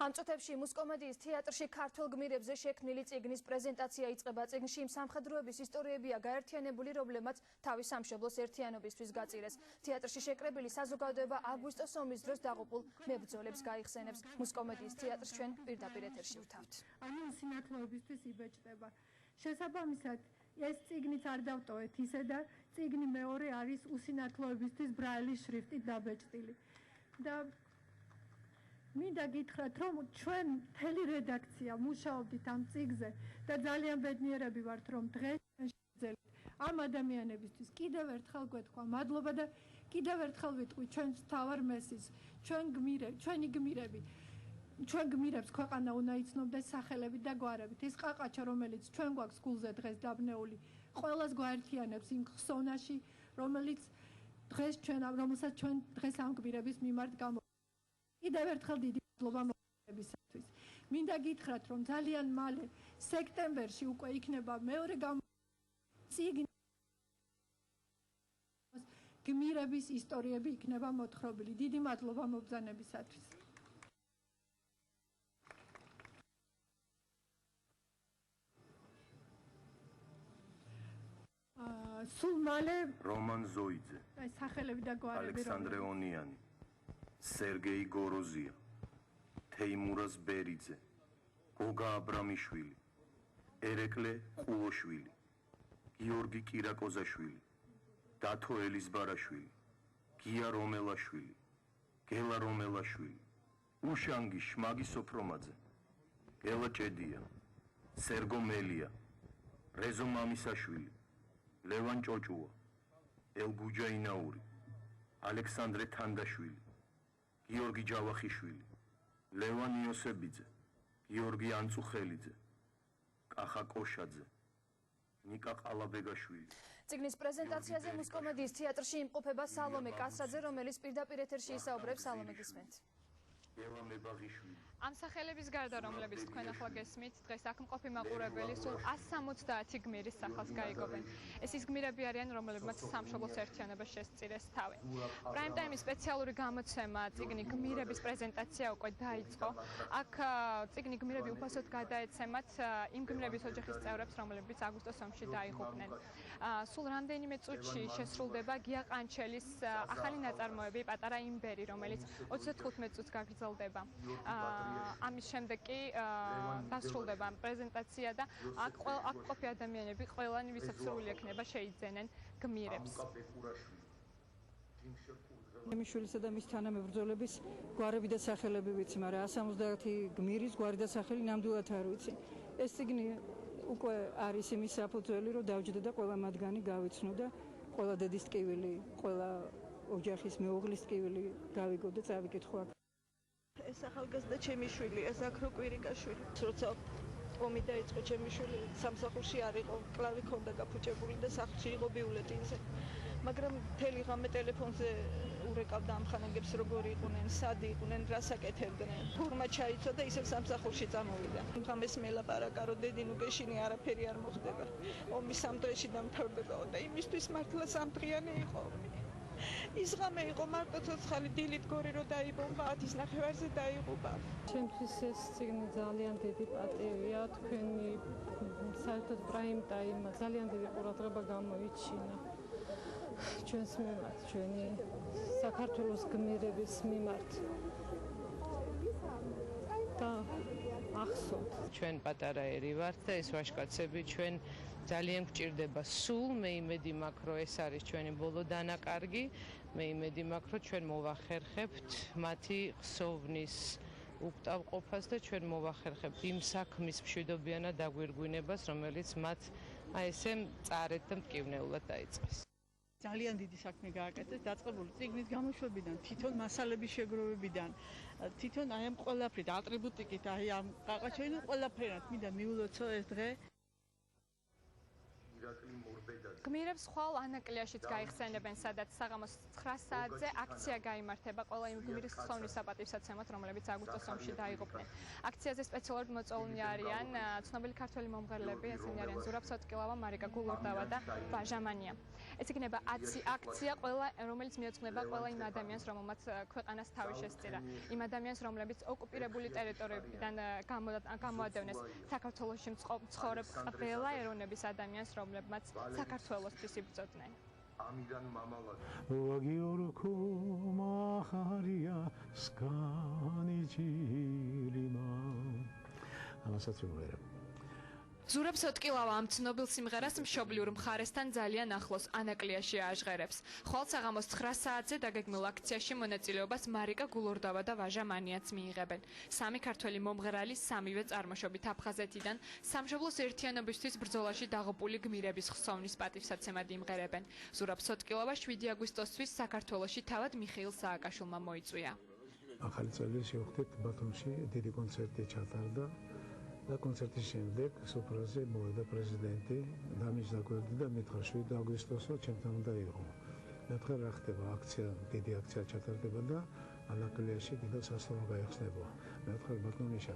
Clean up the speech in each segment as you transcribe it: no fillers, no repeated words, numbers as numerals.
ამ წუთებში მუსკომედიის თეატრში ქართულ გმირებზე შექმნილი წიგნის პრეზენტაცია იწყება. წიგნში იმ სამხედროების ისტორიებია გაერთიანებული, რომლებმაც თავის სამშობლოს ერთიანობისთვის გაწირეს. თეატრში შეკრებილი საზოგადოება აგვისტოს ომის დროს დაღუპულ მებრძოლებს გაიხსენებს. მუსკომედიის თეატრს ჩვენ პირდაპირ ეთერში ვთავთ. ანუ სინათლეობისთვის იბეჭდება. შესაბამისად, ეს წიგნიც არ დავტოვეთ ისე და წიგნი მეორე არის უსინათლოებისთვის ბრაილის შრიფტით დაბეჭდილი. და მინდა გითხრათ, რომ ჩვენ მთელი რედაქცია მუშაობდით ამ წიგნზე და ძალიან ბედნიერები ვართ, რომ დღეს შევძელით ამ ადამიანებისთვის კიდევ ერთხელ გვეთქვა მადლობა და კიდევ ერთხელ ვიტყვი ჩვენს მთავარ მესის, ჩვენი გმირები, ჩვენ გმირებს ქვეყანა უნდა იცნობდეს სახელებით და გვარებით. ეს ყაყაჩა, რომელიც ჩვენ გვაქვს გულზე დღეს დაბნეული, ყველას გვაერთიანებს იმ ხსოვნაში, რომელსაც ჩვენ დღეს ამ გმირების მიმართ გამოვიდა. კიდევ ერთხელ დიდი მადლობა მოხდებისათვის. მინდა გითხრათ, რომ ძალიან მალე სექტემბერში უკვე იქნება მეორე წიგნი გმირების ისტორიები იქნება მოთხრობილი. დიდი მადლობა მობრძანებისათვის. სულ მალე რომან ზოიძე, სახელები და გვარები, ალექსანდრე ონიანი, სერგეი გოროზია, თეიმურაზ ბერიძე, გოგა აბრამიშვილი, ერეკლე ყულოშვილი, გიორგი კირაკოზაშვილი, დათო ელიზბარაშვილი, გია რომელაშვილი, გელა რომელაშვილი, უშანგი შმაგი სოფრომაძე, გელა ჭედია, სერგო მელია, რეზო მამისაშვილი, ლევან ჭოჭუა, ელგუჯა ინაური, ალექსანდრე თანდაშვილი, გიორგი ჯავახიშვილი, ლევან იოსებიძე, გიორგი ანწუხელიძე, კახა კოშაძე, ნიკა ყალაბეგაშვილი. წიგნის პრეზენტაციაზე მუსკომედიის თეატრში იმყოფება სალომე კასრაძე, რომელიც პირდაპირ ეთერში ისაუბრებს. სალომე, გისმენთ. ამ სახელების გარდა, რომლებიც თქვენ ახლა გესმით, დღეს აქ მყოფი მაყურებელი სულ 170 გმირის სახელს გაიგობენ. ეს ის გმირები არიან, რომლებმაც სამშობლოს ერთიანობას შესწირეს თავი. პრაიმ ტაიმის სპეციალური გამოცემა წიგნი გმირების პრეზენტაცია უკვე დაიწყო. აქ წიგნი გმირები უფასოდ გადაეცემათ იმ გმირების ოჯახის წევრებს, რომლებიც აგვისტოს ომში დაიღუპნენ. სულ რამდენიმე წუთში შესრულდება გია ყანჩელის ახალი ნაწარმოები პატარა იმბერი, რომელიც 35 წუთს გაგრძელდება. ამის შემდეგ კი დასრულდება პრეზენტაცია და აქ მყოფი ადამიანები ყველანი ვისაც სრული ექნება შეიძენენ გმირებს. მიშვილისა და მის თანამებრძოლების გვარები და სახელები ვიცი, მაგრამ 170 გმირის გვარი და სახელი ნამდვილად არ ვიცი. ეს წიგნი უკვე არის იმის საფუძველი, რომ დავჯდე და ყველა მათგანი გავიცნო და ყველა დედის ტკივილი, ყველა ოჯახის მეუღლის ტკივილი გავიგო და წავიკითხო აქ. ეს ახალგაზრდა ჩემი შვილი, ეს აქრო კვირიკაშვილი. როცა ომი დაიწყო, ჩემი შვილი სამსახურში არ იყო, კლავი ქონდა გაფუჭებული და სახლში იყო ბიულეტინზე. მაგრამ მთელი ღამე ტელეფონზე ურეკავდა ამ ხანაგებს, როგორი იყვნენ, სად იყვნენ, რას აკეთებდნენ. ფურმა ჩაიცვა და ისევ სამსახურში წამოვიდა. ღამეს მელაპარაკა, რომ დედი ნუ გეშინი არაფერი არ მოხდება. ომი სამდღეში დამთავრდებაო და იმისთვის მართლა სამდღიანი იყო. ის ღამე იყო მარტო ცოცხალი დილით გორი რო დაიბომბა 10-ის ნახევარზე დაიღუპა. ჩემთვის ეს წიგნი ძალიან დიდი პატივია, თქვენი საერთოდ პრაიმ ტაიმმა ძალიან დიდი ყურადღება გამოიჩინა ჩვენს მიმართ, ჩვენი საქართველოს გმირების მიმართ. და ახსოვთ, ჩვენ პატარა ერი ვართ და ეს ვაჟკაცები ჩვენ ძალიან გვჭირდება. სულ მე იმედი მაქვს, რომ ეს არის ჩვენი ბოლო დანაკარგი. მე იმედი მაქვს, რომ ჩვენ მოვახერხებთ მათი ხსოვნის უკტავყოფას და ჩვენ მოვახერხებთ იმ საქმის მშვიდობიანად დაგვირგვინებას, რომელიც მათ ესე მწარედ და მტკივნეულად დაიწყეს. ძალიან დიდი საქმე გააკეთეს დაწყებული წიგნის გამოშვებიდან, თვითონ მასალების შეგროვებიდან, თვითონ აი ამ ყველაფრით, ატრიბუტიკით, აი ამ ყაყაჩაინო ყველაფერად მინდა მიულოცო ეს დღე. გმირებს ხვალ ანაკლიაშიც გაიხსენებენ, სადაც საღამოს 9 საათზე აქცია გაიმართება ყველა იმ გმირის ხსოვნის საპატივსაცემად, რომლებიც აგვისტოს ომში დაიღუპნენ. აქციაზე სპეციალურად მოწვეულნი არიან ცნობილი ქართველი მომღერლები, ესენი არიან ზურაბ სოტკილავა, მარიკა გულურდავა და ვაჟამანია. ეს იქნება აქცია, რომელიც მიეძღვნება ყველა იმ ადამიანს, რომელმაც ქვეყანას თავი შესწირა. იმ ადამიანს, რომლებიც ოკუპირებული ტერიტორიებიდან გამოადევნეს საქართველოში მცხოვრებ ყველა ეროვნების ადამიანს, რომლებმაც საქართველოსთვის იბრძოდნენ. ამიდან მამალად ვაგიორქო მახარია სკანიჯილიმა ამასაც ვიმღერებ. ზურაბ სოტკილავა ამ ცნობილ სიმღერას მშობლიურ მხარესთან ძალიან ახლოს ანაკლიაში აჟღერებს. ხვალ საღამოს 9 საათზე დაგეგმილ აქციაში მონაწილეობას მარიკა გულურდავა და ვაჟამანიაც მიიღებენ. სამი ქართველი მომღერალი სამივე წარმოშობით აფხაზეთიდან სამშობლოს ერთიანობისთვის ბრძოლაში დაღუპული გმირების ხსოვნის პატივსაცემად იმღერებენ. ზურაბ სოტკილავა 7 აგვისტოსთვის საქართველოში თავად მიხეილ სააკაშვილმა მოიწვია. ახალი წელი შევხვდით ბათუმში, დიდი კონცერტი ჩატარდა. და კონცერტის შემდეგ სოფრაზე მოვიდა პრეზიდენტი დამიჟდაგვერდი და მითხრა 7 აგვისტოსო ჩემთან უნდა იყო. მეთქა რა ხდება აქცია, დიდი აქცია ჩატარდება და ანაკლიაში კიდევ სასტუმრო გაიხსნება. მეთქა ბატონიშა,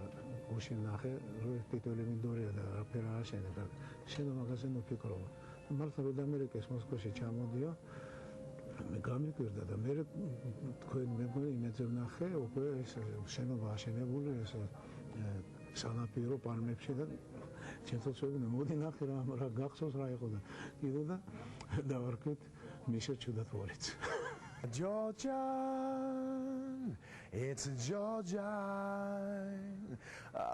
გუშინ ნახე, რომ ტიტული მინდორია და რაფერ აშენებ. შენ მაგაზე მოფიქრო. მართლა რომ ამერიკის მოსკოვში ჩამოდია, მე გამიკვირდა და მე თქვენ მეგონი იმედზე ვნახე, უკვე ეს შენობა აშენებული ეს სანაპირო პალმებში და ჩემთვისაც მოდი ნახე რა გახსოვს რა იყო და კიდე და დავარქვით მიშა ჩუდათვორიც. Georgia, it's Georgia,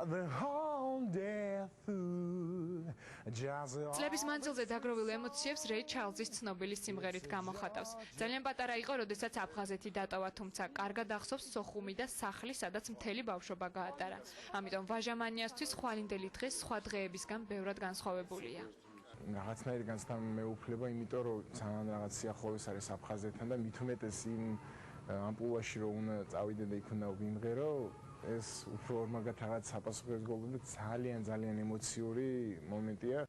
the whole day through. წლების მანძილზე დაგროვილ ემოციებს რეი ჩარლზის ცნობილი სიმღერით გამოხატავს. ძალიან პატარა იყო, როდესაც აფხაზეთი დატოვა, თუმცა კარგად ახსოვს სოხუმი და სახლი, სადაც მთელი ბავშვობა გაატარა. ამიტომ ვაჟამანიასთვის ხვალინდელი დღე სხვა დღეებისგან ბევრად განსხვავებულია. რაღაცნაირი განსთან მეუფლება, იმიტომ რომ ძალიან რაღაც სიახლოვეს არის აფხაზეთთან და მით უმეტეს იმ ამპულაში რომ უნდა წავიდე და იქ უნდა ვიმღერო, ეს უფრო ორმაგად რაღაც საპასუხისმგებლო და ძალიან ემოციური მომენტია.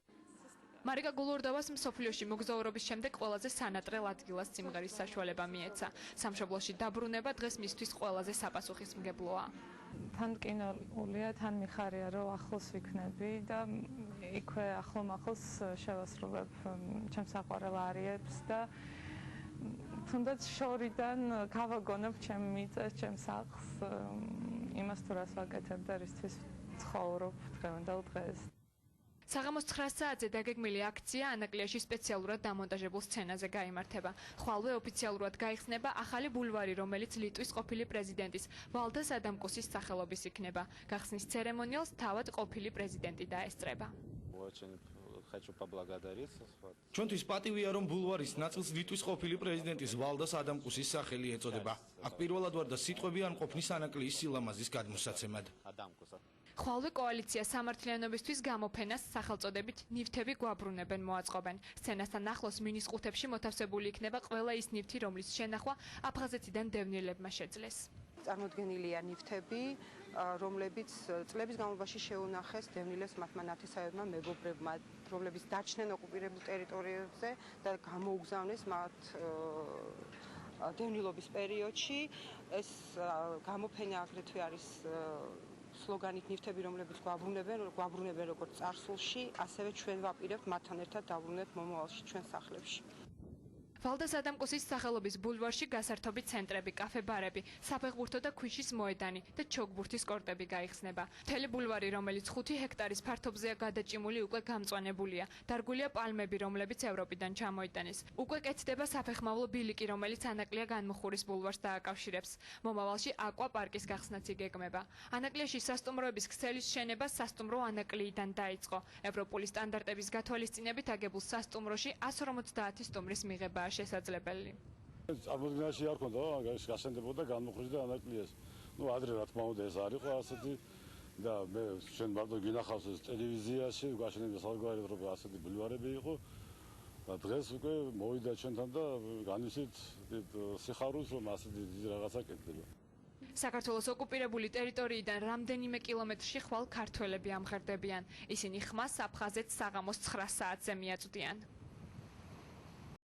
მარიკა გულურდავას მსოფლიოში მოგზაურობის შემდეგ ყველაზე სანატრელ ადგილას სიმღერის საშუალება მიეცა. სამშობლოში დაბრუნება დღეს მისთვის ყველაზე საპასუხისმგებლოა. თან ტკინებულია, თან მიხარია, რომ ახლოს ვიქნები და იქვე ახლომახლოს შევასრულებ ჩემს საყვარელ არიებს და თუნდაც შორიდან გავაგონებ ჩემ მიწას, ჩემ სახლს, იმას თუ რას ვაკეთებ და რისთვის ცხოვრობ დღევანდელ დღეს. საღამოს 9 საათზე დაგეგმილი აქცია ანაკლიაში სპეციალურად დამონტაჟებულ სცენაზე გაიმართება. ხვალვე ოფიციალურად გაიხსნება ახალი ბულვარი, რომელიც ლიტვის ყოფილი პრეზიდენტის ვალდას ადამკუსის სახელობის იქნება. გახსნის ცერემონიალს თავად ყოფილი პრეზიდენტი დაესწრება. ჩვენთვის პატივია, რომ ბულვარის ნაწილს ლიტვის ყოფილი პრეზიდენტის ვალდას ადამკუსის სახელი ეწოდება. აქ პირველად ვარ და სიტყვები არ ყოფნის ანაკლიის სილამაზის გადმოსაცემად. ხვალვე კოალიცია სამართლიანობისთვის გამოფენას სახელწოდებით ნივთები გვაბრუნებენ მოაწყობენ. სცენასთან ახლოს მინის ყუთებში მოთავსებული იქნება ყველა ის ნივთი, რომლის შენახვა აფხაზეთიდან დევნილებმა შეძლეს. წარმოდგენილია ნივთები, რომლებიც წლების განმავლობაში შეუნახეს დევნილებს მათმა ნათესავებმა, მეგობრებმა, რომლებიც დაჩნენ ოკუპირებულ ტერიტორიებზე და გამოუგზავნეს მათ დევნილობის პერიოდში. ეს გამოფენა აგრეთვე არის სლოგანით ნივთები, რომლებიც გვაბრუნებენ როგორც წარსულში, ასევე ჩვენ ვაპირებთ მათთან ერთად დაბრუნებთ მომავალში ჩვენ სახლებში. ვალდას ადამკუსის სახელობის ბულვარში გასართობი ცენტრები, კაფე-ბარები, საფეხბურთო და ქვიშის მოედანი და ჩოგბურთის კორტები გაიხსნება. მთელი ბულვარი, რომელიც 5 ჰექტარის ფართობზეა გადაჭიმული, უკვე გამწვანებულია. დარგულია პალმები, რომლებიც ევროპიდან ჩამოიტანეს. უკვე კეთდება საფეხმავლო ბილიკი, რომელიც ანაკლია განმუხურის ბულვარს დააკავშირებს. მომავალში აკვა-პარკის გახსნაც იგეგმება. ანაკლიაში სასტუმროების ქსელის შენება სასტუმრო ანაკლიიდან დაიწყო. ევროპული სტანდარტების გათვალისწინებით აგებულ სასტუმროში 150 სტუმრის მიღება შესაძლებელი. წარმოდგენაში არ ქონდა, მაგას გასენდებოდა განმუხურის და ანაკლიას. ადრე რა თქმა უნდა ეს არ იყო ასეთი და მე ჩვენ მარტო გინახავს ეს ტელევიზიაში, გაშენებდა საზღვარი რომ ასეთი ბულვარები იყო. და დღეს უკვე მოვიდა ჩვენთან და განვიცით სიხარულს რომ ასეთი დიდი რაღაცა კეთდება. საქართველოს ოკუპირებული ტერიტორიიდან რამდენიმე კილომეტრში ხვალ ქართველები ამღერდებიან. ისინი ხმას აფხაზეთს საღამოს 9 საათზე მიაწვდიან.